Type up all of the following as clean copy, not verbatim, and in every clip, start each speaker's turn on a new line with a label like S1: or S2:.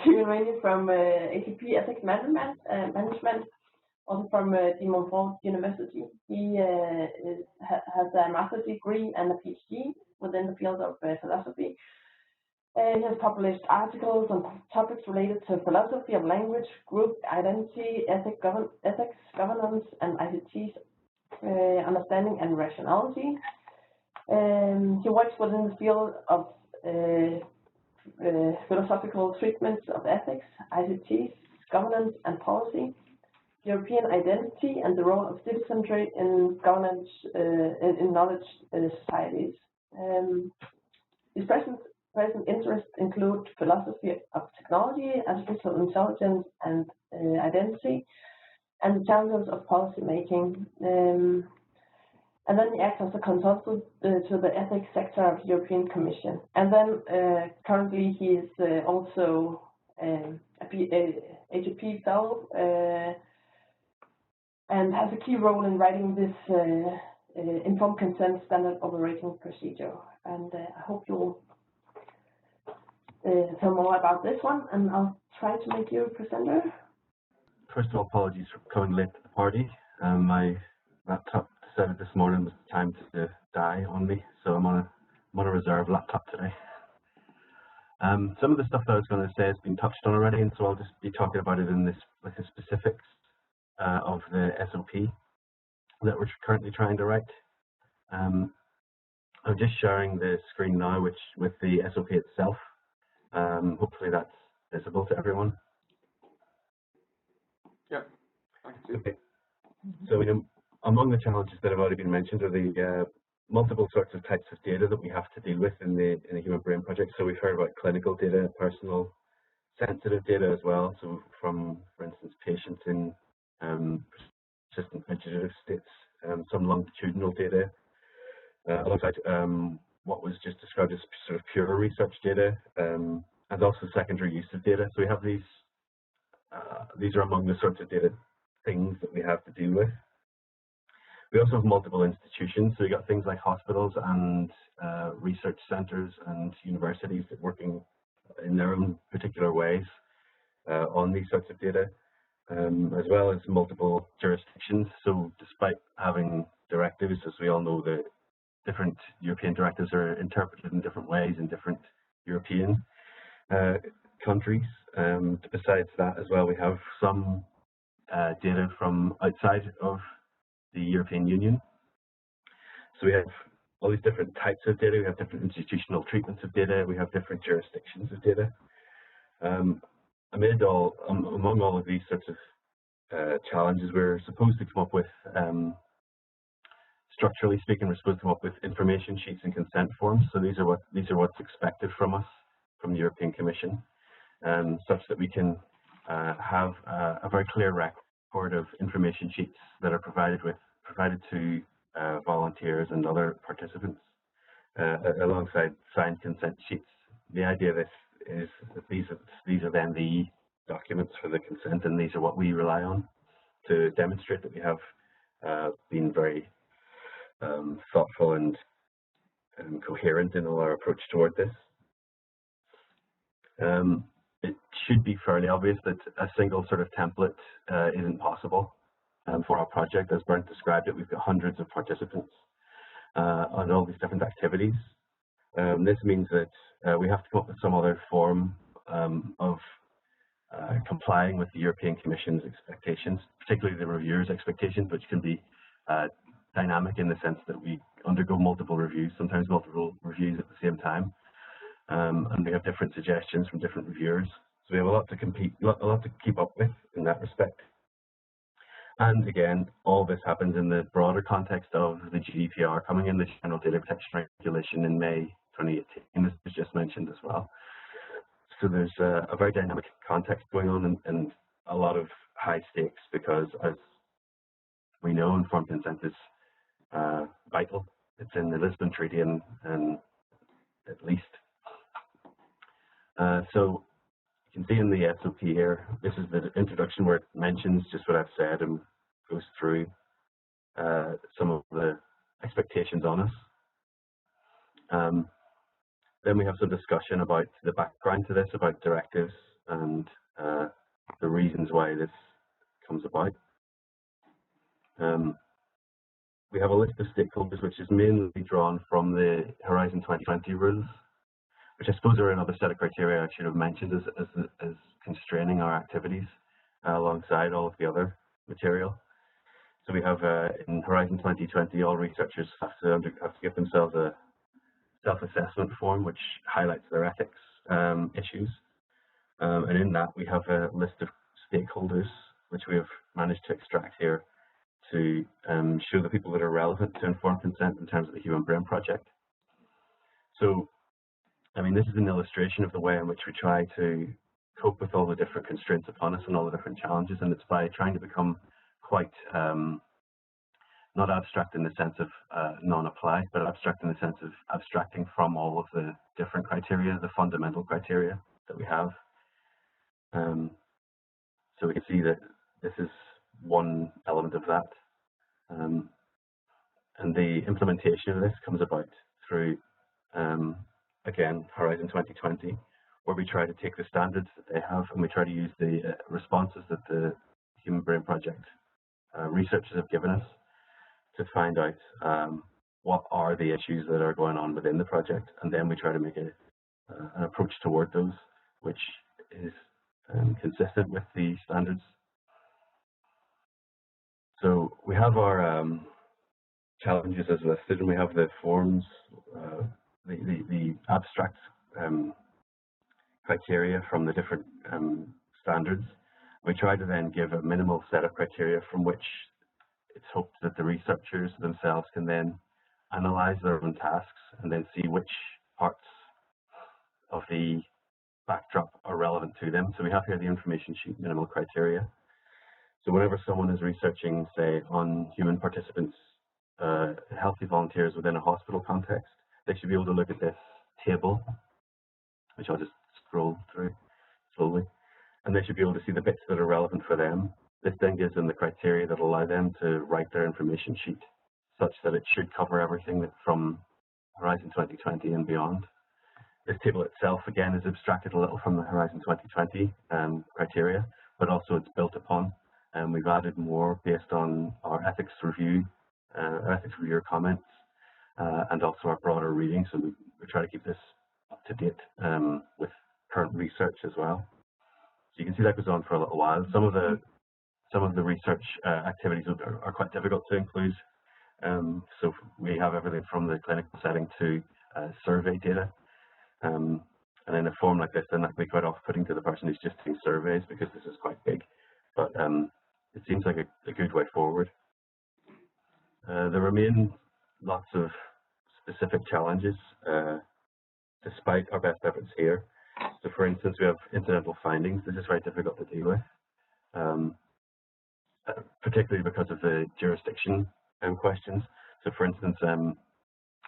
S1: to Rainey from HBP Ethics Management, also from the Montfort University. He has a master's degree and a PhD within the field of philosophy. He has published articles on topics related to philosophy of language, group identity, ethics, governance, and ICT's understanding and rationality. He works within the field of philosophical treatments of ethics, ICTs, governance and policy, European identity, and the role of citizenry in governance in knowledge societies. His present interests include philosophy of technology, artificial intelligence, and identity, and the challenges of policy making. And then he acts as a consultant to the ethics sector of the European Commission. And then currently he is also a HBP fellow and has a key role in writing this informed consent standard operating procedure. And I hope you'll tell more about this one, and I'll try to make you a presenter.
S2: First of all, apologies for coming late to the party. My laptop decided this morning was the time to die on me, so I'm on a reserve laptop today. Some of the stuff that I was going to say has been touched on already, and so I'll just be talking about it with the specifics of the SOP that we're currently trying to write. I'm just sharing the screen now, with the SOP itself. Hopefully that's visible to everyone.
S3: Yeah, I can see.
S2: Okay. So among the challenges that have already been mentioned are the multiple sorts of types of data that we have to deal with in the Human Brain Project. So we've heard about clinical data, personal, sensitive data as well. So from, for instance, patients in persistent vegetative states, some longitudinal data, alongside what was just described as sort of pure research data, and also secondary use of data. So we have these are among the sorts of data things that we have to deal with. We also have multiple institutions, so we got things like hospitals and research centres and universities that are working in their own particular ways on these sorts of data, as well as multiple jurisdictions. So despite having directives, as we all know, the different European directives are interpreted in different ways in different European countries. Besides that as well, we have some data from outside of the European Union. So we have all these different types of data, we have different institutional treatments of data, we have different jurisdictions of data. Among all of these sorts of challenges, we're supposed to come up with, structurally speaking, we're supposed to come up with information sheets and consent forms. So these are what's expected from us, from the European Commission, such that we can have a very clear record of information sheets that are provided to volunteers and other participants, alongside signed consent sheets. The idea of this is that these are then the documents for the consent, and these are what we rely on to demonstrate that we have been very thoughtful and coherent in our approach toward this. It should be fairly obvious that a single sort of template isn't possible for our project. As Bernd described it, we've got hundreds of participants on all these different activities. This means that we have to come up with some other form of complying with the European Commission's expectations, particularly the reviewers' expectations, which can be dynamic in the sense that we undergo multiple reviews, sometimes multiple reviews at the same time. And we have different suggestions from different reviewers. So we have a lot to keep up with in that respect. And again, all this happens in the broader context of the GDPR coming in, the General Data Protection Regulation in May 2018, as was just mentioned as well. So there's a very dynamic context going on and a lot of high stakes, because as we know, informed consent is vital. It's in the Lisbon Treaty and at least. So you can see in the SOP here, this is the introduction where it mentions just what I've said and goes through some of the expectations on us. Then we have some discussion about the background to this, about directives, and the reasons why this comes about. We have a list of stakeholders which is mainly drawn from the Horizon 2020 rules, which I suppose are another set of criteria I should have mentioned as constraining our activities alongside all of the other material. So we have in Horizon 2020, all researchers have to give themselves a self-assessment form which highlights their ethics issues. And in that, we have a list of stakeholders which we have managed to extract here to show the people that are relevant to informed consent in terms of the Human Brain Project. So, I mean, this is an illustration of the way in which we try to cope with all the different constraints upon us and all the different challenges, and it's by trying to become quite not abstract in the sense of non-apply, but abstract in the sense of abstracting from all of the different criteria, the fundamental criteria that we have. So we can see that this is one element of that. And the implementation of this comes about through, again, Horizon 2020, where we try to take the standards that they have and we try to use the responses that the Human Brain Project researchers have given us to find out what are the issues that are going on within the project, and then we try to make an approach toward those which is consistent with the standards. So we have our challenges as listed, and we have the forms, the abstract criteria from the different standards. We try to then give a minimal set of criteria from which it's hoped that the researchers themselves can then analyze their own tasks and then see which parts of the backdrop are relevant to them. So we have here the information sheet minimal criteria. So whenever someone is researching, say, on human participants, healthy volunteers within a hospital context, they should be able to look at this table, which I'll just scroll through slowly, and they should be able to see the bits that are relevant for them. This then gives them the criteria that allow them to write their information sheet such that it should cover everything from Horizon 2020 and beyond. This table itself, again, is abstracted a little from the Horizon 2020 criteria, but also it's built upon. And we've added more based on our ethics reviewer comments, and also our broader reading. So we try to keep this up to date with current research as well. So you can see that goes on for a little while. Some of the research activities are quite difficult to include. So we have everything from the clinical setting to survey data. And in a form like this, then that can be quite off-putting to the person who's just doing surveys because this is quite big. But it seems like a good way forward. There remain lots of specific challenges despite our best efforts here. So for instance, we have incidental findings. This is very difficult to deal with, particularly because of the jurisdiction questions. So for instance,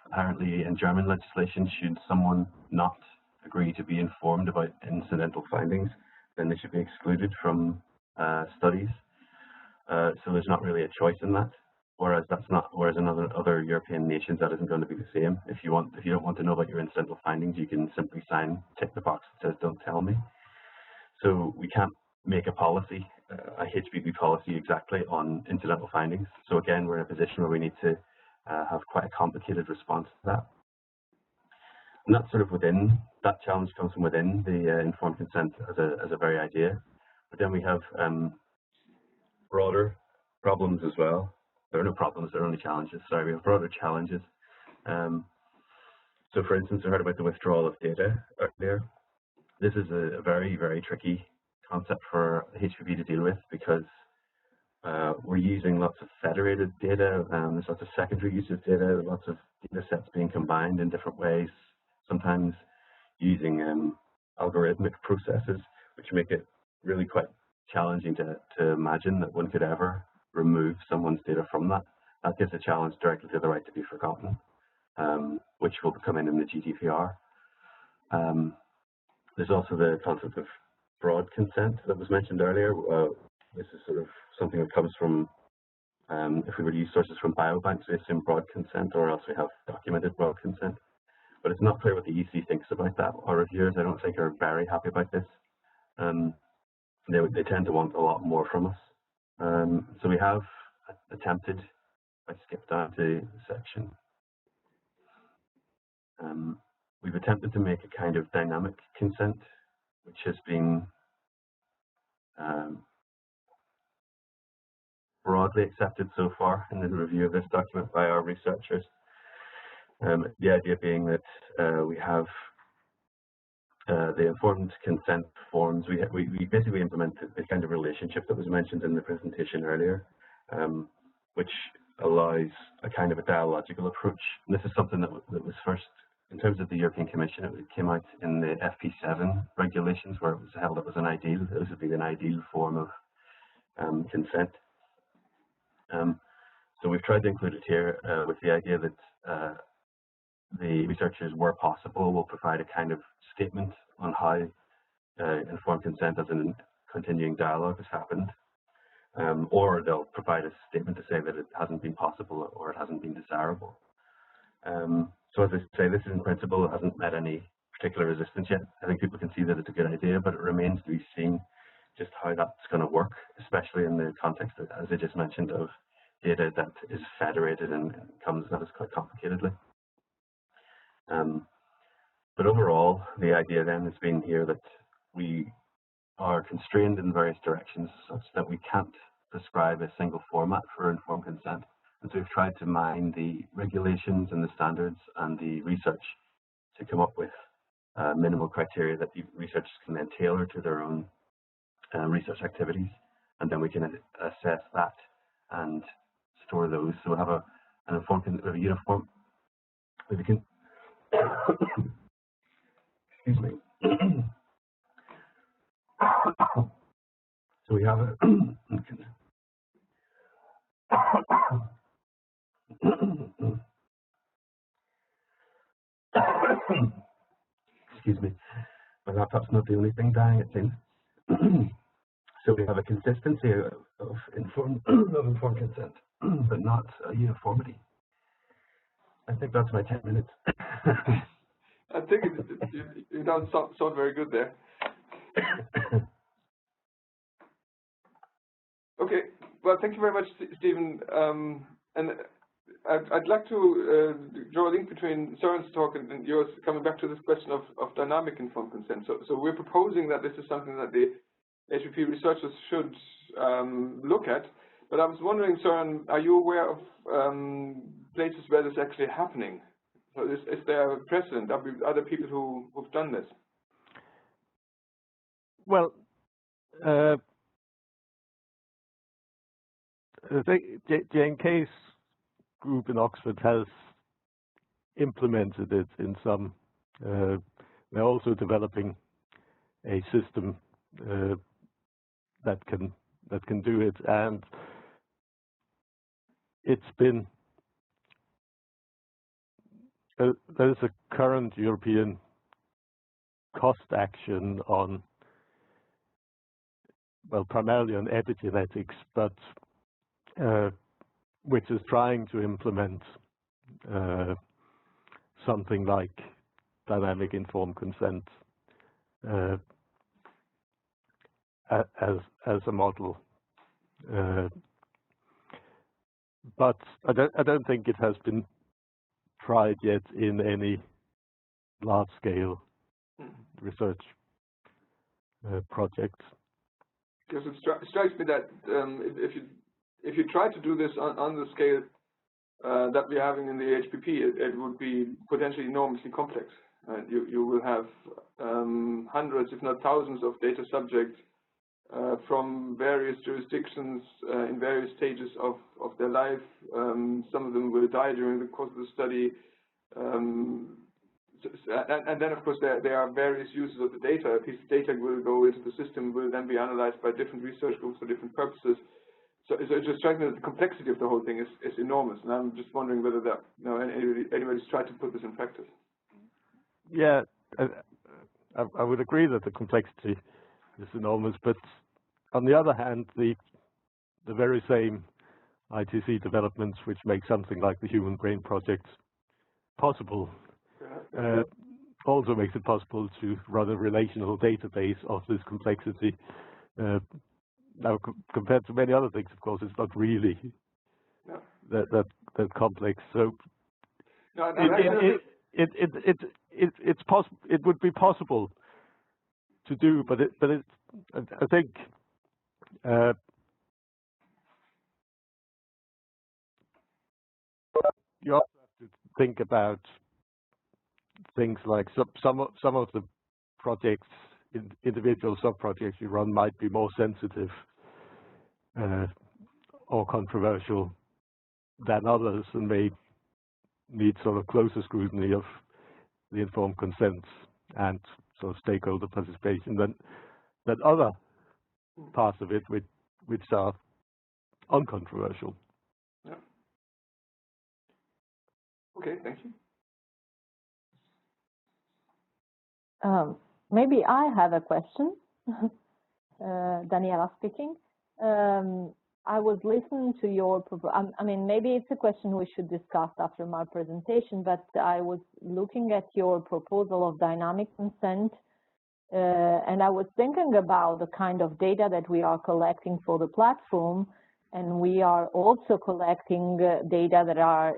S2: apparently in German legislation, should someone not agree to be informed about incidental findings, then they should be excluded from studies. So there's not really a choice in that. Whereas in other European nations, that isn't going to be the same. If you don't want to know about your incidental findings, you can simply tick the box that says "Don't tell me." So we can't make a policy, a HBP policy exactly on incidental findings. So again, we're in a position where we need to have quite a complicated response to that. And that's sort of that challenge comes from within the informed consent as a very idea. But then we have broader problems as well. There are no problems, there are only challenges. Sorry, we have broader challenges. So for instance, I heard about the withdrawal of data earlier. This is a very, very tricky concept for HBP to deal with because we're using lots of federated data, there's lots of secondary use of data, lots of data sets being combined in different ways, sometimes using algorithmic processes, which make it really quite challenging to imagine that one could ever remove someone's data from that. That gives a challenge directly to the right to be forgotten, which will come in the GDPR. There's also the concept of broad consent that was mentioned earlier. This is sort of something that comes from, if we were to use sources from biobanks, we assume broad consent, or else we have documented broad consent. But it's not clear what the EC thinks about that. Our reviewers, I don't think, are very happy about this. they tend to want a lot more from us. So we have attempted, if I skip down to the section, we've attempted to make a kind of dynamic consent, which has been broadly accepted so far in the review of this document by our researchers. The idea being that we have the informed consent forms. We basically implemented the kind of relationship that was mentioned in the presentation earlier, which allows a kind of a dialogical approach. And this is something that was first, in terms of the European Commission, it came out in the FP7 regulations, where it was held up as an ideal. This would be an ideal form of consent. So we've tried to include it here with the idea that the researchers, where possible, will provide a kind of statement on how informed consent as a continuing dialogue has happened, or they'll provide a statement to say that it hasn't been possible or it hasn't been desirable. So as I say, this in principle hasn't met any particular resistance yet. I think people can see that it's a good idea, but it remains to be seen just how that's going to work, especially in the context, as I just mentioned, of data that is federated and comes at us quite complicatedly. But overall, the idea then has been here that we are constrained in various directions such that we can't prescribe a single format for informed consent. And so we've tried to mine the regulations and the standards and the research to come up with minimal criteria that the researchers can then tailor to their own research activities. And then we can assess that and store those. So we have a uniform, we can excuse me. So we have a excuse me, my laptop's not the only thing dying, it seems. So we have a consistency of informed consent, but not a uniformity. I think that's my 10 minutes.
S3: I think you don't sound very good there. Okay, well, thank you very much, Stephen. And I'd like to draw a link between Søren's talk and yours, coming back to this question of dynamic informed consent. So we're proposing that this is something that the HBP researchers should look at. But I was wondering, Søren, are you aware of places where this is actually happening? So is there a precedent? Are there other people who've done this?
S4: Well, JNK's group in Oxford has implemented it in some. They're also developing a system that can do it, and it's been. There is a current European cost action on, well, primarily on epigenetics, but which is trying to implement something like dynamic informed consent as a model. But I don't think it has been tried yet in any large-scale research projects.
S3: Because it strikes me that if you try to do this on the scale that we're having in the HBP, it would be potentially enormously complex. You will have hundreds, if not thousands, of data subjects from various jurisdictions in various stages of their life. Some of them will die during the course of the study. And then, of course, there are various uses of the data. A piece of data will go into the system, will then be analyzed by different research groups for different purposes. So it just strikes me that the complexity of the whole thing is enormous. And I'm just wondering whether that, anybody's tried to put this in practice.
S4: Yeah, I would agree that the complexity is enormous, but on the other hand, the very same ITC developments which make something like the Human Brain Project possible also makes it possible to run a relational database of this complexity. Now, compared to many other things, of course, it's not really that complex. So it's possible. It would be possible to do, but I think you also have to think about things like some of the projects, individual sub-projects you run might be more sensitive or controversial than others, and may need sort of closer scrutiny of the informed consent and sort of stakeholder participation than other parts of it which are uncontroversial.
S3: Yeah. Okay, thank you.
S5: Maybe I have a question. Daniela speaking. I was listening to your proposal. I mean, maybe it's a question we should discuss after my presentation, but I was looking at your proposal of dynamic consent, and I was thinking about the kind of data that we are collecting for the platform, and we are also collecting data that are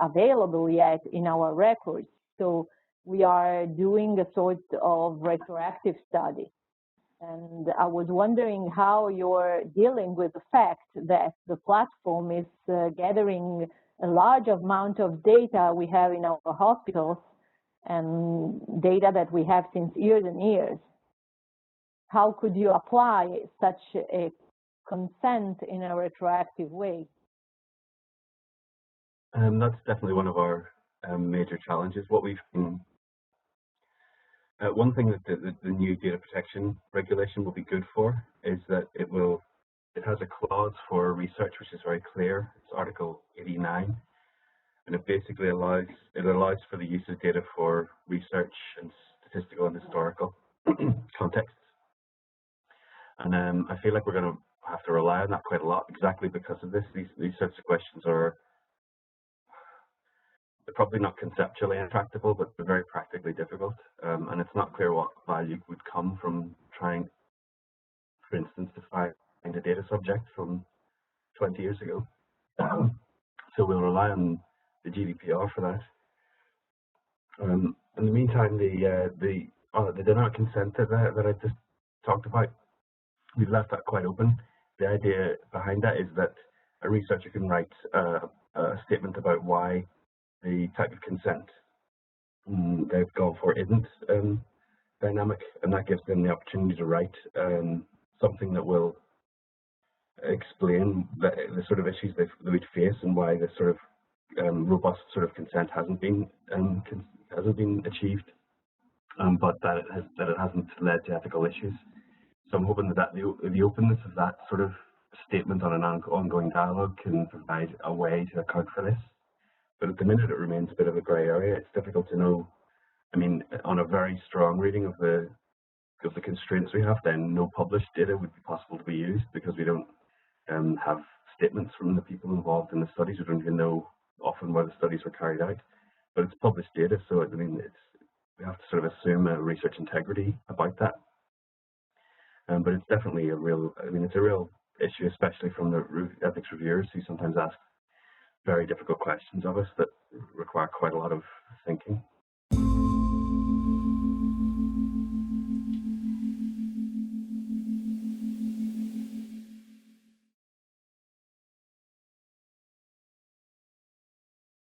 S5: available yet in our records. So we are doing a sort of retroactive study. And I was wondering how you're dealing with the fact that the platform is gathering a large amount of data we have in our hospitals and data that we have since years and years. How could you apply such a consent in a retroactive way?
S2: That's definitely one of our major challenges. What we've been one thing that the new data protection regulation will be good for is that it has a clause for research which is very clear. It's Article 89, and it basically allows for the use of data for research and statistical and historical contexts. And I feel like we're going to have to rely on that quite a lot, exactly because of this. These sorts of questions they're probably not conceptually intractable, but they're very practically difficult. And it's not clear what value would come from trying, for instance, to find a data subject from 20 years ago. So we'll rely on the GDPR for that. In the meantime, the dynamic consent that I just talked about, we've left that quite open. The idea behind that is that a researcher can write a statement about why the type of consent they've gone for isn't dynamic, and that gives them the opportunity to write something that will explain the sort of issues they would face and why this sort of robust sort of consent hasn't been achieved, but that it hasn't led to ethical issues. So I'm hoping that the openness of that sort of statement on an ongoing dialogue can provide a way to account for this. But at the minute, it remains a bit of a grey area. It's difficult to know. I mean, on a very strong reading of the constraints we have, then no published data would be possible to be used because we don't have statements from the people involved in the studies. We don't even know often where the studies were carried out. But it's published data, so I mean, we have to sort of assume a research integrity about that. But it's definitely it's a real issue, especially from the ethics reviewers who sometimes ask very difficult questions of us that require quite a lot of thinking.